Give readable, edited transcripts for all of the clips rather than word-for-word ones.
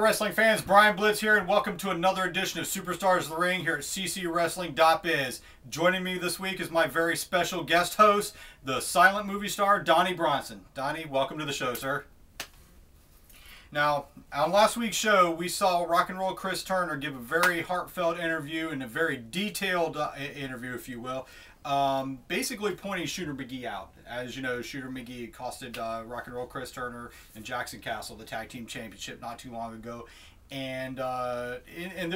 wrestling fans, Brian Blitz here, and welcome to another edition of Superstars of the Ring here at ccwrestling.biz. Joining me this week is my very special guest host, the silent movie star, Donnie Bronson. Donnie, welcome to the show, sir. Now, on last week's show, we saw Rock and Roll Chris Turner give a very heartfelt interview and a very detailed interview, if you will, basically pointing Shooter McGee out. As you know, Shooter McGee costed Rock and Roll Chris Turner and Jackson Castle the Tag Team Championship not too long ago. And there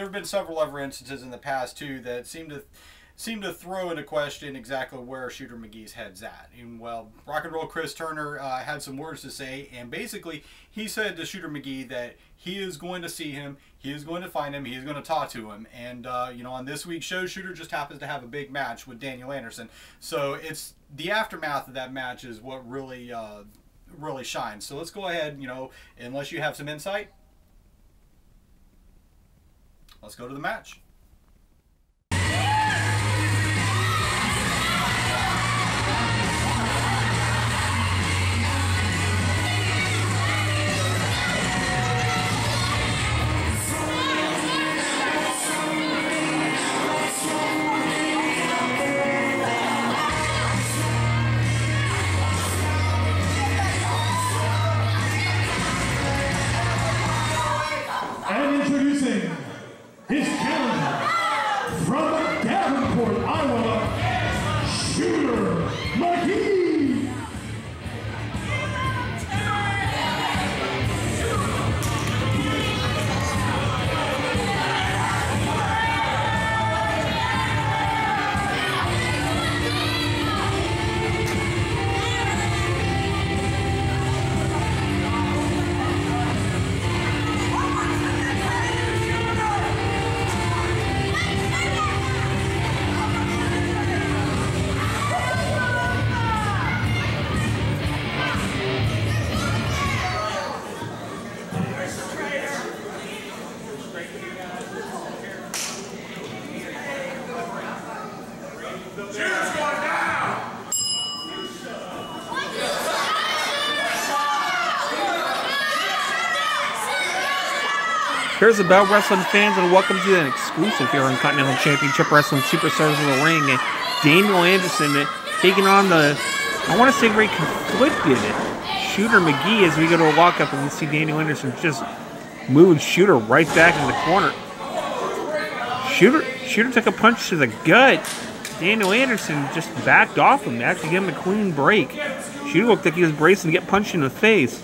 have been several other instances in the past, too, that seem to throw into question exactly where Shooter McGee's head's at. And, well, Rock and Roll Chris Turner had some words to say, and basically he said to Shooter McGee that he is going to see him, he is going to find him, he is going to talk to him. And, you know, on this week's show, Shooter just happens to have a big match with Daniel Anderson. So it's the aftermath of that match is what really, really shines. So let's go ahead, you know, unless you have some insight, let's go to the match. And introducing his challenger from Davenport, Iowa, Shooter McGee. Here's about wrestling fans, and welcome to an exclusive here on Continental Championship Wrestling Superstars of the Ring. Daniel Anderson taking on the, I want to say, very conflicted Shooter McGee as we go to a walk-up, and we see Daniel Anderson just moving Shooter right back in the corner. Shooter took a punch to the gut. Daniel Anderson just backed off him, actually gave him a clean break. Shooter looked like he was bracing to get punched in the face.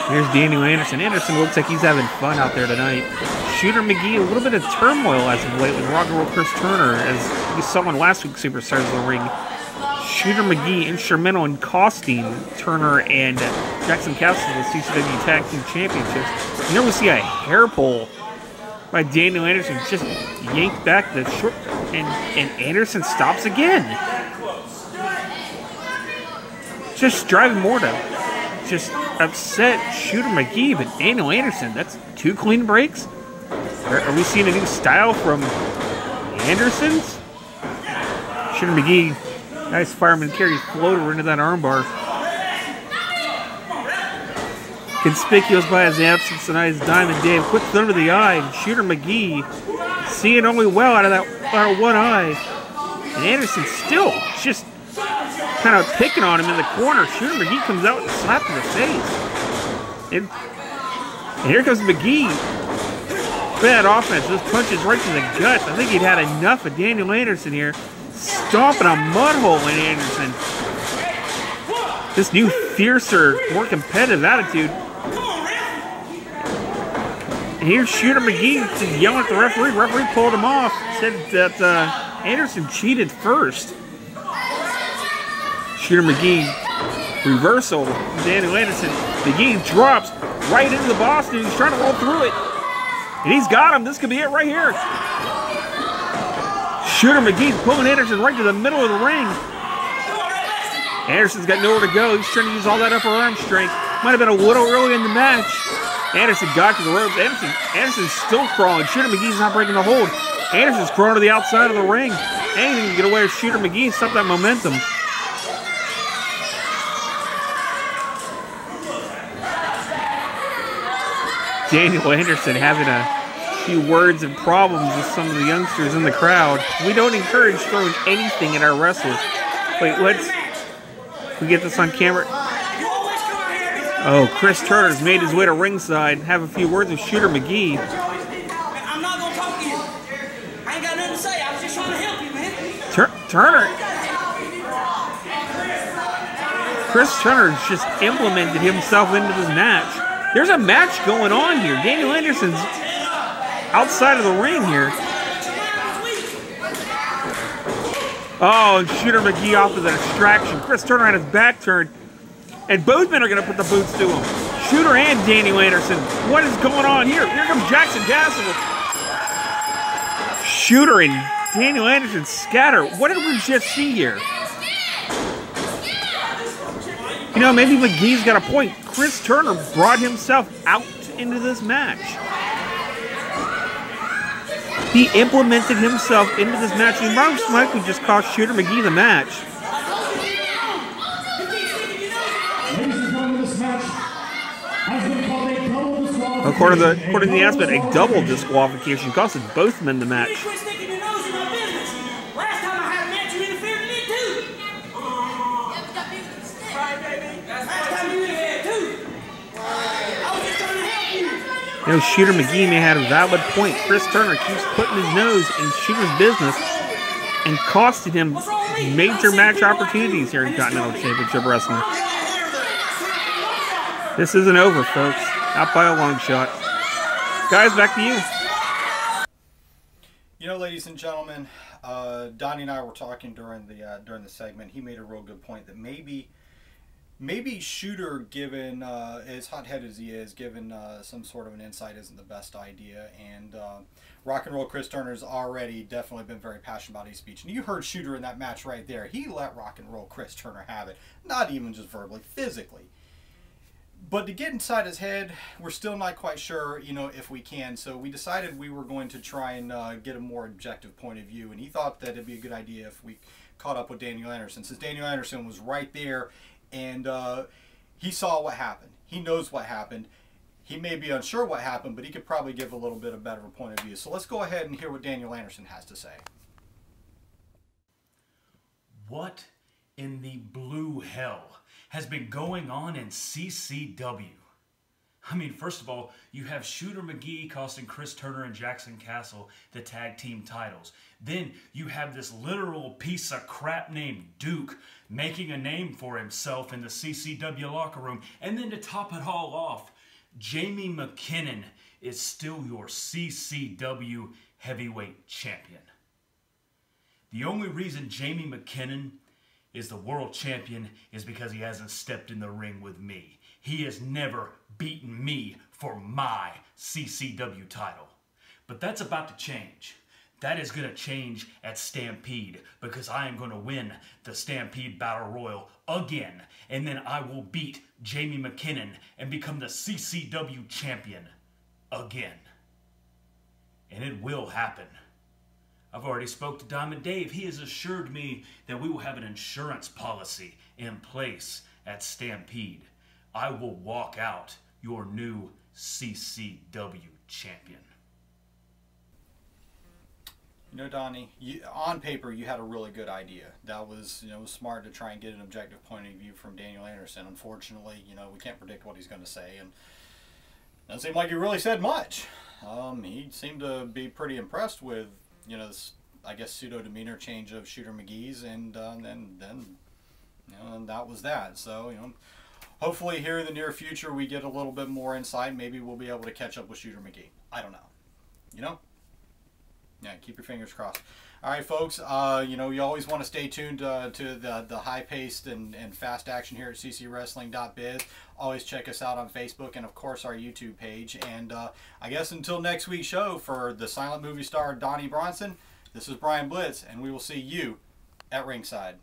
Here's Daniel Anderson. Anderson looks like he's having fun out there tonight. Shooter McGee, a little bit of turmoil as of late with Rock and Roll Chris Turner, as we saw in last week's Superstars of the Ring. Shooter McGee instrumental in costing Turner and Jackson Castle the CCW Tag Team Championships. And then we see a hair pull by Daniel Anderson, just yanked back the short, and Anderson stops again. Just driving more to just upset Shooter McGee, but Daniel Anderson, that's two clean breaks? Are we seeing a new style from Anderson's? Shooter McGee, nice fireman carry floater into that armbar. Conspicuous by his absence tonight is Diamond Dave. Quick under the eye, and Shooter McGee seeing only well out of one eye. And Anderson still just kind of picking on him in the corner. Shooter McGee comes out with a slap in the face. And here comes McGee. Bad offense. Those punches right to the gut. I think he'd had enough of Daniel Anderson here. Stomping a mud hole in Anderson. This new fiercer, more competitive attitude. And here's Shooter McGee just yelling at the referee. Referee pulled him off. Said that Anderson cheated first. Shooter McGee, reversal, Daniel Anderson. McGee drops right into the Boston. He's trying to roll through it. And he's got him. This could be it right here. Shooter McGee's pulling Anderson right to the middle of the ring. Anderson's got nowhere to go. He's trying to use all that upper arm strength. Might have been a little early in the match. Anderson got to the ropes. Anderson's still crawling. Shooter McGee's not breaking the hold. Anderson's crawling to the outside of the ring. Anything to get away with Shooter McGee and stop that momentum. Daniel Anderson having a few words and problems with some of the youngsters in the crowd. We don't encourage throwing anything at our wrestlers. Wait, we get this on camera. Oh, Chris Turner's made his way to ringside and have a few words with Shooter McGee. I'm not going to talk to you. I ain't got nothing to say. I was just trying to help you, man. Turner. Chris Turner's just implemented himself into this match. There's a match going on here. Daniel Anderson's outside of the ring here. Oh, and Shooter McGee off with a distraction. Chris Turner had his back turned. And both men are going to put the boots to him. Shooter and Daniel Anderson. What is going on here? Here comes Jackson Castle. Shooter and Daniel Anderson scatter. What did we just see here? You know, maybe McGee's got a point. Chris Turner brought himself out into this match. He implemented himself into this match. He most likely just cost Shooter McGee the match. According to the announcement, a double disqualification costed both men the match. You know, Shooter McGee may have a valid point. Chris Turner keeps putting his nose in Shooter's business and costing him major match opportunities here in Continental Championship Wrestling. This isn't over, folks. Not by a long shot. Guys, back to you. You know, ladies and gentlemen, Donnie and I were talking during the segment. He made a real good point that maybe Shooter, given as hot-headed as he is, given some sort of an insight, isn't the best idea. And Rock and Roll Chris Turner's already definitely been very passionate about his speech. And you heard Shooter in that match right there. He let Rock and Roll Chris Turner have it. Not even just verbally, physically. But to get inside his head, we're still not quite sure, you know, if we can. So we decided we were going to try and get a more objective point of view. And he thought that it'd be a good idea if we caught up with Daniel Anderson, since Daniel Anderson was right there and he saw what happened. He knows what happened. He may be unsure what happened, but he could probably give a little bit of better point of view. So let's go ahead and hear what Daniel Anderson has to say. What in the blue hell has been going on in CCW? I mean, first of all, you have Shooter McGee costing Chris Turner and Jackson Castle the tag team titles. Then you have this literal piece of crap named Duke making a name for himself in the CCW locker room. And then to top it all off, Jamie McKinnon is still your CCW heavyweight champion. The only reason Jamie McKinnon is the world champion is because he hasn't stepped in the ring with me. He has never beaten me for my CCW title. But that's about to change. That is going to change at Stampede, because I am going to win the Stampede Battle Royal again. And then I will beat Jamie McKinnon and become the CCW champion again. And it will happen. I've already spoke to Diamond Dave. He has assured me that we will have an insurance policy in place at Stampede. I will walk out your new CCW champion. You know, Donnie, on paper, you had a really good idea. That was, smart to try and get an objective point of view from Daniel Anderson. Unfortunately, we can't predict what he's going to say, and it doesn't seem like he really said much. He seemed to be pretty impressed with, this, I guess, pseudo-demeanor change of Shooter McGee's, and then that was that. So, hopefully here in the near future we get a little bit more insight. Maybe we'll be able to catch up with Shooter McGee. I don't know. Yeah, keep your fingers crossed. All right, folks, you always want to stay tuned to the high-paced and fast action here at ccwrestling.biz. Always check us out on Facebook and, of course, our YouTube page. And I guess until next week's show, for the silent movie star Donnie Bronson, this is Brian Blitz, and we will see you at ringside.